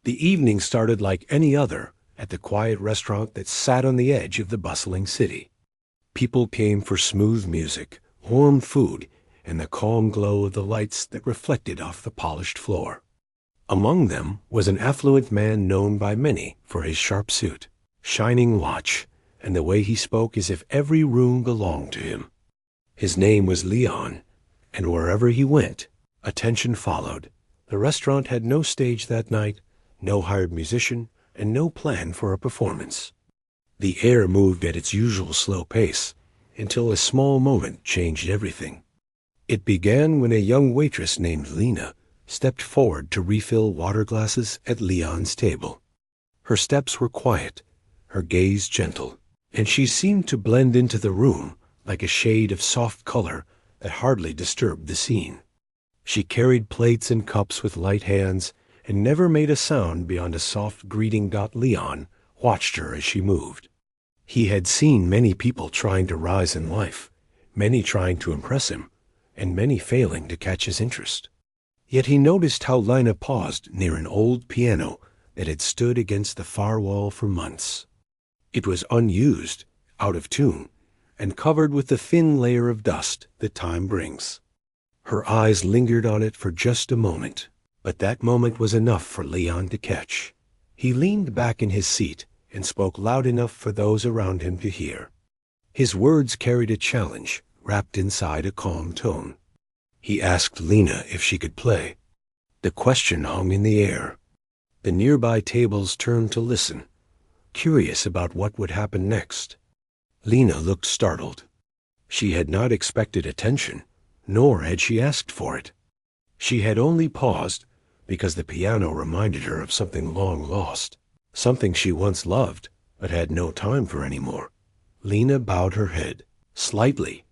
The evening started like any other at the quiet restaurant that sat on the edge of the bustling city. People came for smooth music, warm food, and the calm glow of the lights that reflected off the polished floor. Among them was an affluent man known by many for his sharp suit, shining watch, and the way he spoke as if every room belonged to him. His name was Leon, and wherever he went, attention followed. The restaurant had no stage that night, no hired musician, and no plan for a performance. The air moved at its usual slow pace until a small moment changed everything. It began when a young waitress named Lena stepped forward to refill water glasses at Leon's table. Her steps were quiet, her gaze gentle, and she seemed to blend into the room like a shade of soft color that hardly disturbed the scene. She carried plates and cups with light hands and never made a sound beyond a soft greeting. Leon watched her as she moved. He had seen many people trying to rise in life, many trying to impress him, and many failing to catch his interest. Yet he noticed how Lena paused near an old piano that had stood against the far wall for months. It was unused, out of tune, and covered with the thin layer of dust that time brings. Her eyes lingered on it for just a moment, but that moment was enough for Leon to catch. He leaned back in his seat and spoke loud enough for those around him to hear. His words carried a challenge wrapped inside a calm tone. He asked Lena if she could play. The question hung in the air. The nearby tables turned to listen, curious about what would happen next. Lena looked startled. She had not expected attention, nor had she asked for it. She had only paused because the piano reminded her of something long lost, something she once loved but had no time for anymore. Lena bowed her head slightly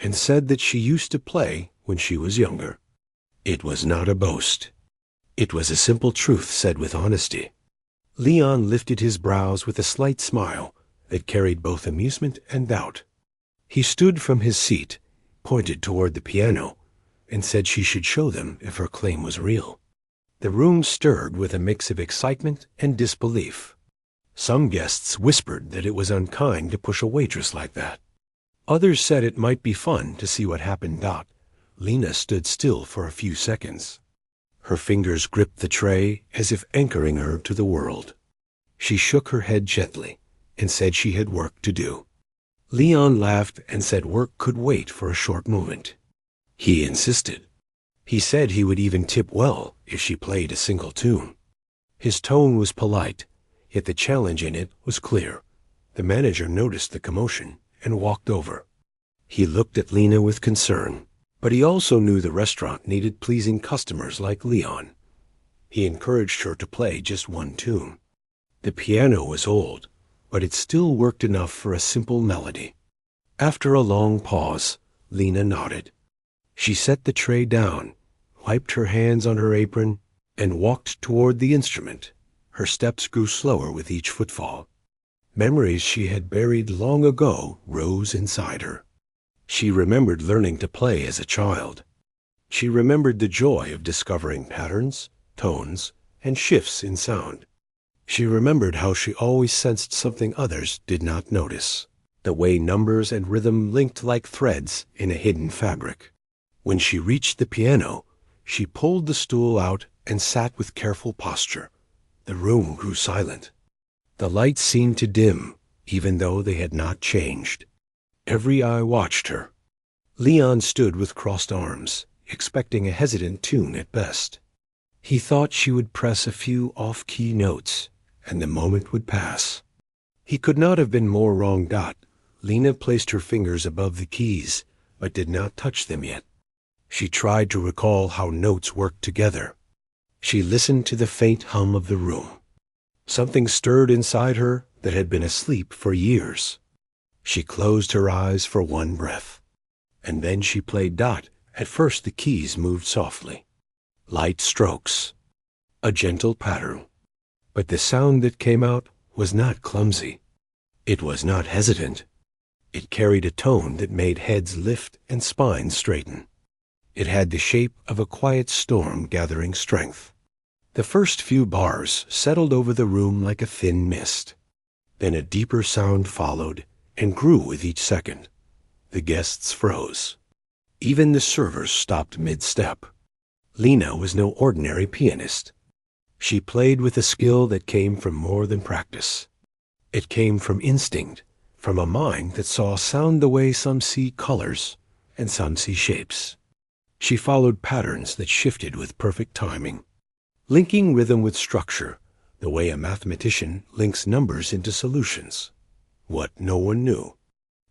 and said that she used to play when she was younger. It was not a boast. It was a simple truth said with honesty. Leon lifted his brows with a slight smile that carried both amusement and doubt. He stood from his seat, pointed toward the piano, and said she should show them if her claim was real. The room stirred with a mix of excitement and disbelief. Some guests whispered that it was unkind to push a waitress like that. Others said it might be fun to see what happened. Lena stood still for a few seconds. Her fingers gripped the tray as if anchoring her to the world. She shook her head gently and said she had work to do. Leon laughed and said work could wait for a short moment. He insisted. He said he would even tip well if she played a single tune. His tone was polite, yet the challenge in it was clear. The manager noticed the commotion and walked over. He looked at Lena with concern, but he also knew the restaurant needed pleasing customers like Leon. He encouraged her to play just one tune. The piano was old, but it still worked enough for a simple melody. After a long pause, Lena nodded. She set the tray down, wiped her hands on her apron, and walked toward the instrument. Her steps grew slower with each footfall. Memories she had buried long ago rose inside her. She remembered learning to play as a child. She remembered the joy of discovering patterns, tones, and shifts in sound. She remembered how she always sensed something others did not notice, the way numbers and rhythm linked like threads in a hidden fabric. When she reached the piano, she pulled the stool out and sat with careful posture. The room grew silent. The lights seemed to dim, even though they had not changed. Every eye watched her. Leon stood with crossed arms, expecting a hesitant tune at best. He thought she would press a few off-key notes, and the moment would pass. He could not have been more wrong. Lena placed her fingers above the keys, but did not touch them yet. She tried to recall how notes worked together. She listened to the faint hum of the room. Something stirred inside her that had been asleep for years. She closed her eyes for one breath, and then she played. At first the keys moved softly. Light strokes. A gentle pattern. But the sound that came out was not clumsy. It was not hesitant. It carried a tone that made heads lift and spines straighten. It had the shape of a quiet storm gathering strength. The first few bars settled over the room like a thin mist. Then a deeper sound followed and grew with each second. The guests froze. Even the servers stopped mid-step. Lena was no ordinary pianist. She played with a skill that came from more than practice. It came from instinct, from a mind that saw sound the way some see colors and some see shapes. She followed patterns that shifted with perfect timing, linking rhythm with structure, the way a mathematician links numbers into solutions. What no one knew,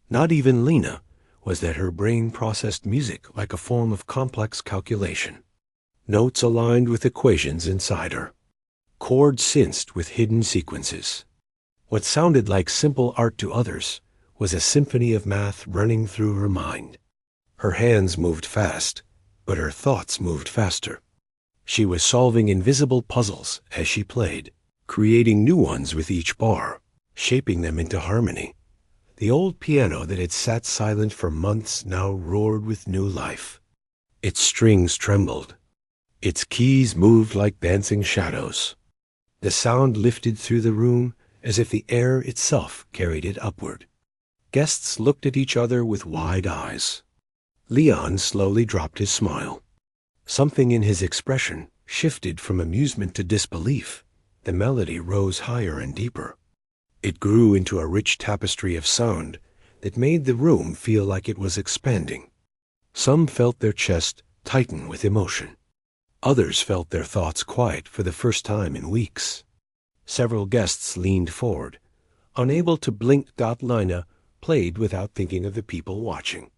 not even Lena, was that her brain processed music like a form of complex calculation. Notes aligned with equations inside her. Chords synced with hidden sequences. What sounded like simple art to others was a symphony of math running through her mind. Her hands moved fast, but her thoughts moved faster. She was solving invisible puzzles as she played, creating new ones with each bar, shaping them into harmony. The old piano that had sat silent for months now roared with new life. Its strings trembled. Its keys moved like dancing shadows. The sound lifted through the room as if the air itself carried it upward. Guests looked at each other with wide eyes. Leon slowly dropped his smile. Something in his expression shifted from amusement to disbelief. The melody rose higher and deeper. It grew into a rich tapestry of sound that made the room feel like it was expanding. Some felt their chest tighten with emotion. Others felt their thoughts quiet for the first time in weeks. Several guests leaned forward, unable to blink. Lina played without thinking of the people watching.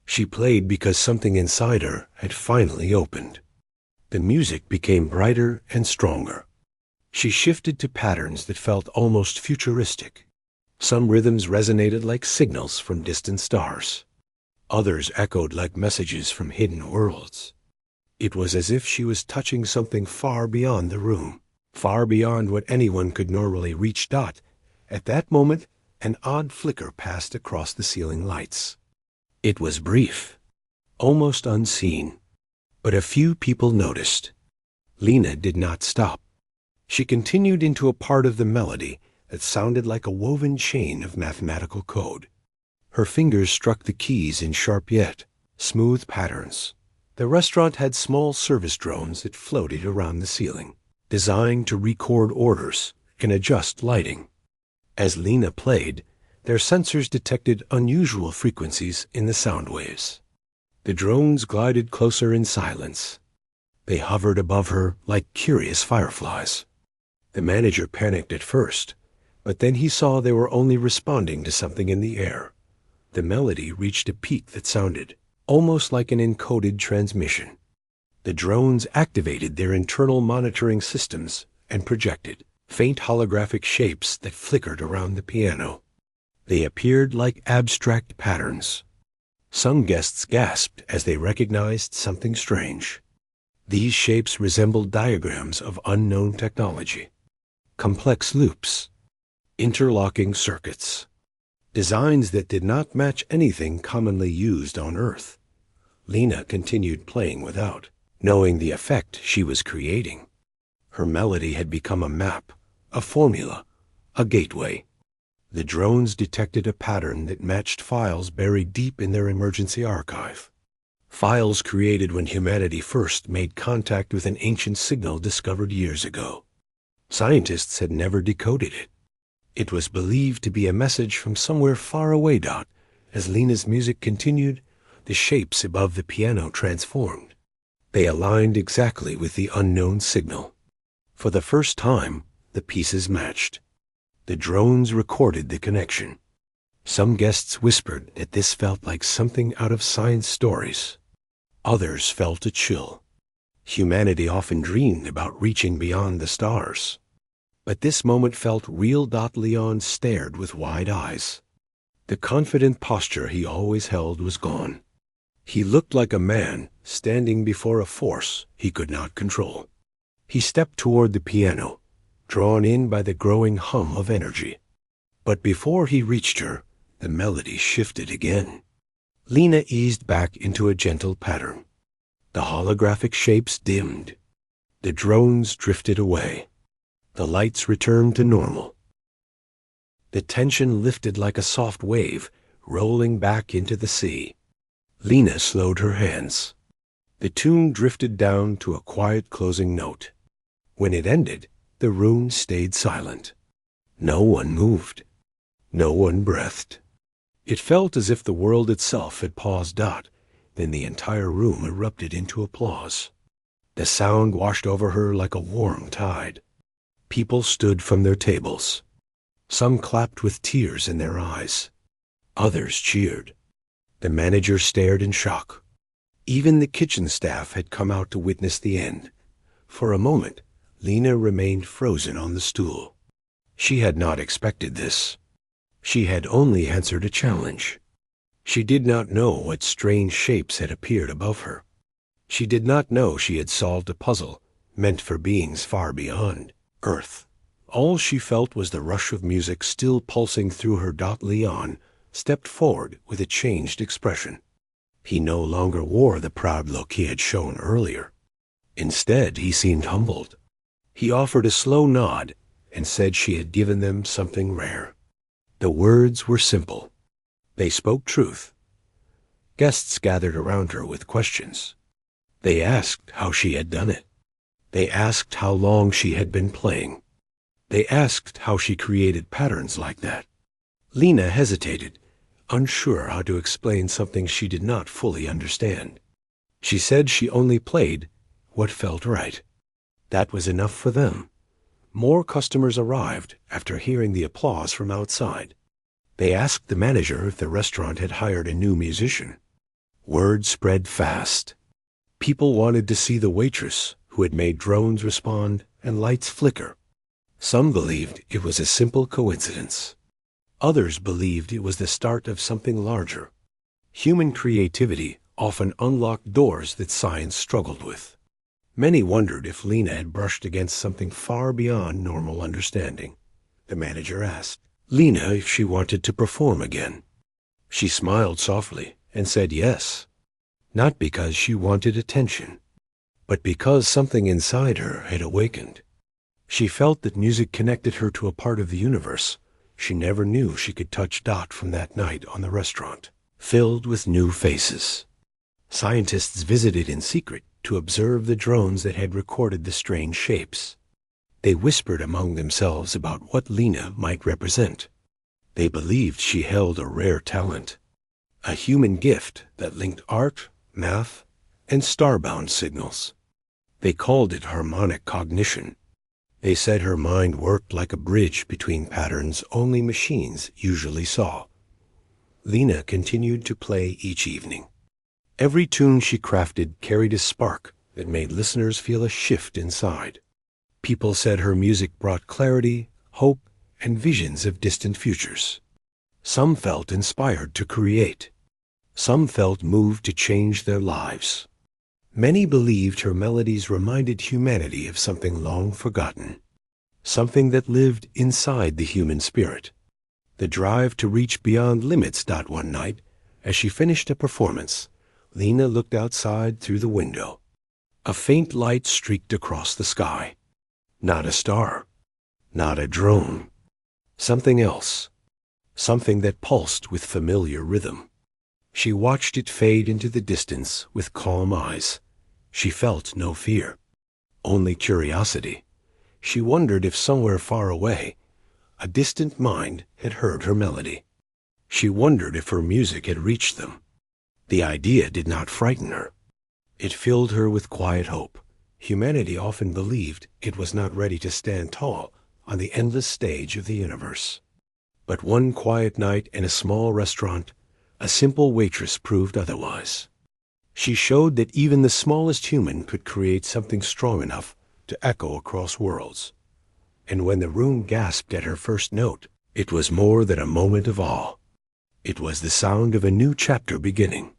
She played because something inside her had finally opened. The music became brighter and stronger. She shifted to patterns that felt almost futuristic. Some rhythms resonated like signals from distant stars. Others echoed like messages from hidden worlds. It was as if she was touching something far beyond the room, far beyond what anyone could normally reach. At that moment, an odd flicker passed across the ceiling lights. It was brief, almost unseen, but a few people noticed. Lena did not stop. She continued into a part of the melody that sounded like a woven chain of mathematical code. Her fingers struck the keys in sharp yet smooth patterns. The restaurant had small service drones that floated around the ceiling, designed to record orders and adjust lighting. As Lena played, their sensors detected unusual frequencies in the sound waves. The drones glided closer in silence. They hovered above her like curious fireflies. The manager panicked at first, but then he saw they were only responding to something in the air. The melody reached a peak that sounded almost like an encoded transmission. The drones activated their internal monitoring systems and projected faint holographic shapes that flickered around the piano. They appeared like abstract patterns. Some guests gasped as they recognized something strange. These shapes resembled diagrams of unknown technology. Complex loops, interlocking circuits, designs that did not match anything commonly used on Earth. Lena continued playing without knowing the effect she was creating. Her melody had become a map, a formula, a gateway. The drones detected a pattern that matched files buried deep in their emergency archive. Files created when humanity first made contact with an ancient signal discovered years ago. Scientists had never decoded it. It was believed to be a message from somewhere far away. As Lena's music continued, the shapes above the piano transformed. They aligned exactly with the unknown signal. For the first time, the pieces matched. The drones recorded the connection. Some guests whispered that this felt like something out of science stories. Others felt a chill. Humanity often dreamed about reaching beyond the stars. But this moment felt real. Leon stared with wide eyes. The confident posture he always held was gone. He looked like a man standing before a force he could not control. He stepped toward the piano, drawn in by the growing hum of energy. But before he reached her, the melody shifted again. Lena eased back into a gentle pattern. The holographic shapes dimmed. The drones drifted away. The lights returned to normal. The tension lifted like a soft wave, rolling back into the sea. Lena slowed her hands. The tune drifted down to a quiet closing note. When it ended, the room stayed silent. No one moved. No one breathed. It felt as if the world itself had paused out. Then the entire room erupted into applause. The sound washed over her like a warm tide. People stood from their tables. Some clapped with tears in their eyes. Others cheered. The manager stared in shock. Even the kitchen staff had come out to witness the end. For a moment, Lena remained frozen on the stool. She had not expected this. She had only answered a challenge. She did not know what strange shapes had appeared above her. She did not know she had solved a puzzle meant for beings far beyond Earth. All she felt was the rush of music still pulsing through her. Leon stepped forward with a changed expression. He no longer wore the proud look he had shown earlier. Instead, he seemed humbled. He offered a slow nod and said she had given them something rare. The words were simple. They spoke truth. Guests gathered around her with questions. They asked how she had done it. They asked how long she had been playing. They asked how she created patterns like that. Lena hesitated, unsure how to explain something she did not fully understand. She said she only played what felt right. That was enough for them. More customers arrived after hearing the applause from outside. They asked the manager if the restaurant had hired a new musician. Word spread fast. People wanted to see the waitress who had made drones respond and lights flicker. Some believed it was a simple coincidence. Others believed it was the start of something larger. Human creativity often unlocked doors that science struggled with. Many wondered if Lena had brushed against something far beyond normal understanding. The manager asked Lena if she wanted to perform again. She smiled softly and said yes, not because she wanted attention, but because something inside her had awakened. She felt that music connected her to a part of the universe she never knew she could touch. From that night on the restaurant, filled with new faces. Scientists visited in secret to observe the drones that had recorded the strange shapes. They whispered among themselves about what Lena might represent. They believed she held a rare talent, a human gift that linked art, math, and starbound signals. They called it harmonic cognition. They said her mind worked like a bridge between patterns only machines usually saw. Lena continued to play each evening. Every tune she crafted carried a spark that made listeners feel a shift inside. People said her music brought clarity, hope, and visions of distant futures. Some felt inspired to create. Some felt moved to change their lives. Many believed her melodies reminded humanity of something long forgotten, something that lived inside the human spirit. The drive to reach beyond limits. One night, as she finished a performance, Lena looked outside through the window. A faint light streaked across the sky. Not a star, not a drone. Something else, something that pulsed with familiar rhythm. She watched it fade into the distance with calm eyes. She felt no fear, only curiosity. She wondered if somewhere far away, a distant mind had heard her melody. She wondered if her music had reached them. The idea did not frighten her. It filled her with quiet hope. Humanity often believed it was not ready to stand tall on the endless stage of the universe. But one quiet night in a small restaurant, a simple waitress proved otherwise. She showed that even the smallest human could create something strong enough to echo across worlds. And when the room gasped at her first note, it was more than a moment of awe. It was the sound of a new chapter beginning.